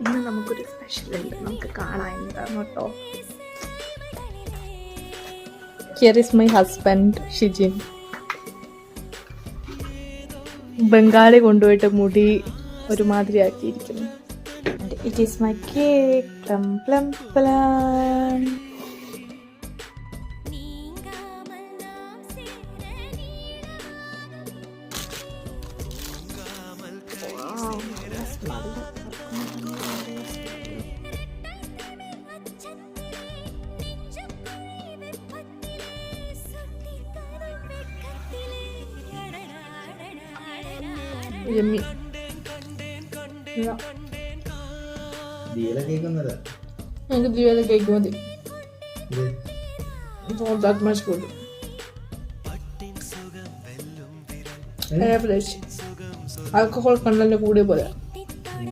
ഇന്ന് നമുക്കൊരു സ്പെഷ്യൽ ഉണ്ട്, നമുക്ക് കാണാൻ എന്താണ് കേട്ടോ. Here is my husband Shijin. Bengali കൊണ്ടുപോയിട്ട് മുടി ഒരുമാതിരി ആക്കിയിരിക്കുന്നു. It is my cake. Plum plum plum. Yummy. എനിക്ക് ദിവ്യയിലെ കേക്ക് മതി. Not that much good. Alcohol content കൂടിയ പോലെ.